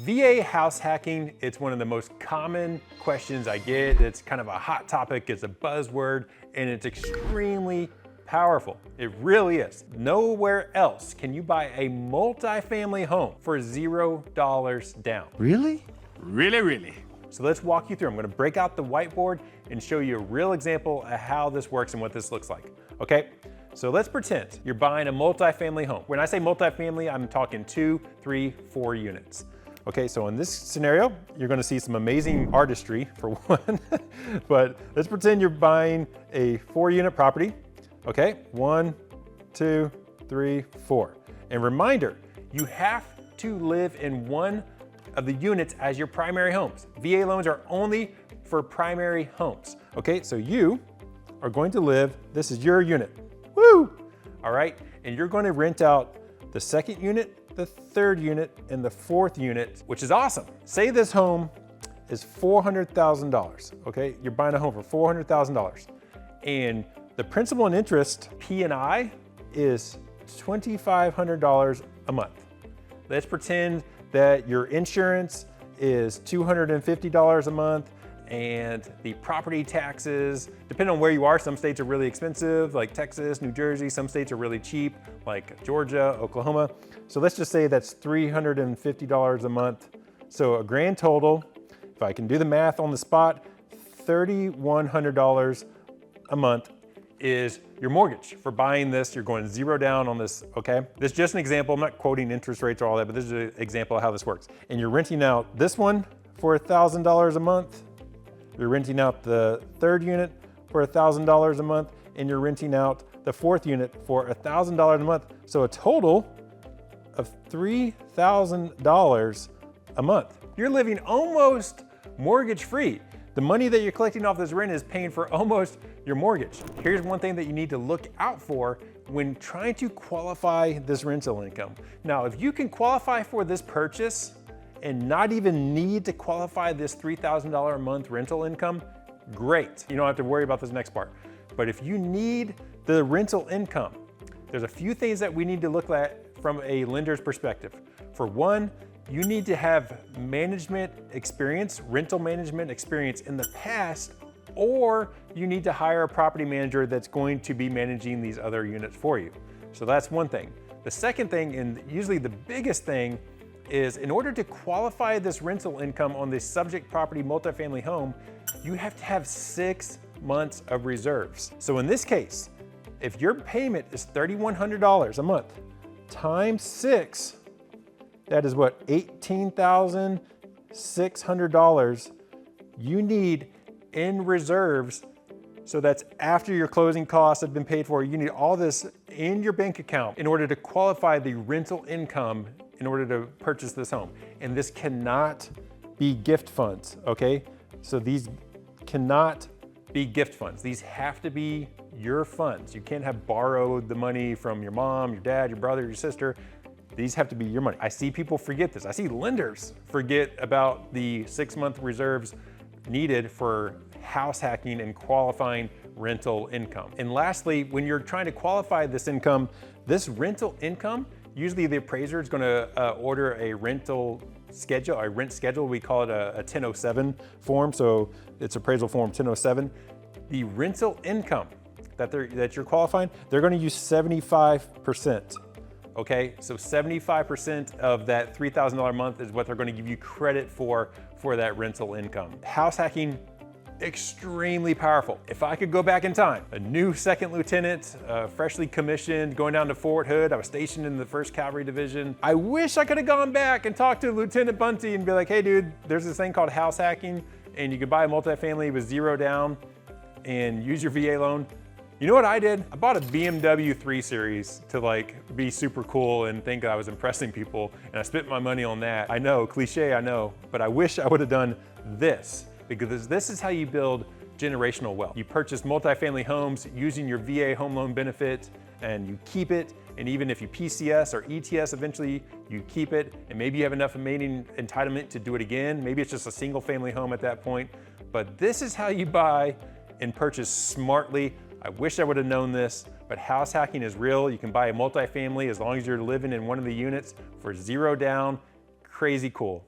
VA house hacking, it's one of the most common questions I get. It's kind of a hot topic, it's a buzzword, and it's extremely powerful. It really is. Nowhere else can you buy a multifamily home for $0 down. Really? Really. So let's walk you through. I'm gonna break out the whiteboard and show you a real example of how this works and what this looks like, okay? So let's pretend you're buying a multifamily home. When I say multifamily, I'm talking 2, 3, 4 units. Okay, so in this scenario, you're gonna see some amazing artistry for one, but let's pretend you're buying a 4-unit property. Okay, 1, 2, 3, 4. And reminder, you have to live in one of the units as your primary homes. VA loans are only for primary homes. Okay, so you are going to live, this is your unit. Woo! All right, and you're going to rent out the 2nd unit, the 3rd unit, and the 4th unit, which is awesome. Say this home is $400,000, okay? You're buying a home for $400,000. And the principal and interest, P&I, is $2,500 a month. Let's pretend that your insurance is $250 a month, and the property taxes, depending on where you are, some states are really expensive, like Texas, New Jersey. Some states are really cheap, like Georgia, Oklahoma. So let's just say that's $350 a month. So a grand total, if I can do the math on the spot, $3,100 a month is your mortgage for buying this. You're going 0 down on this, okay? This is just an example. I'm not quoting interest rates or all that, but this is an example of how this works. And you're renting out this one for $1,000 a month. You're renting out the 3rd unit for $1,000 a month, and you're renting out the 4th unit for $1,000 a month. So a total of $3,000 a month. You're living almost mortgage-free. The money that you're collecting off this rent is paying for almost your mortgage. Here's one thing that you need to look out for when trying to qualify this rental income. Now, if you can qualify for this purchase and not even need to qualify this $3,000 a month rental income, great. You don't have to worry about this next part. But if you need the rental income, there's a few things that we need to look at from a lender's perspective. For one, you need to have management experience, rental management experience in the past, or you need to hire a property manager that's going to be managing these other units for you. So that's one thing. The second thing, and usually the biggest thing, is in order to qualify this rental income on this subject property multifamily home, you have to have 6 months of reserves. So in this case, if your payment is $3,100 a month times 6, that is what, $18,600 you need in reserves. So that's after your closing costs have been paid for. You need all this in your bank account in order to qualify the rental income in order to purchase this home. And this cannot be gift funds, okay? So these cannot be gift funds. These have to be your funds. You can't have borrowed the money from your mom, your dad, your brother, your sister. These have to be your money. I see people forget this. I see lenders forget about the 6-month reserves needed for house hacking and qualifying rental income. And lastly, when you're trying to qualify this income, this rental income, usually the appraiser is gonna order a rental schedule, a rent schedule. We call it a 1007 form. So it's appraisal form 1007. The rental income that you're qualifying, they're gonna use 75%. Okay, so 75% of that $3,000 a month is what they're gonna give you credit for that rental income. House hacking, extremely powerful. If I could go back in time, a new 2nd lieutenant, freshly commissioned, going down to Fort Hood, I was stationed in the 1st Cavalry Division. I wish I could have gone back and talked to Lieutenant Bunty and be like, hey dude, there's this thing called house hacking, and you could buy a multifamily with 0 down and use your VA loan. You know what I did? I bought a BMW 3 Series to like be super cool and think I was impressing people, and I spent my money on that. I know, cliche, I know, but I wish I would have done this, because this is how you build generational wealth. You purchase multifamily homes using your VA home loan benefit, and you keep it, and even if you PCS or ETS eventually, you keep it, and maybe you have enough remaining entitlement to do it again. Maybe it's just a single family home at that point, but this is how you buy and purchase smartly. I wish I would have known this, but house hacking is real. You can buy a multifamily as long as you're living in one of the units for 0 down. Crazy cool.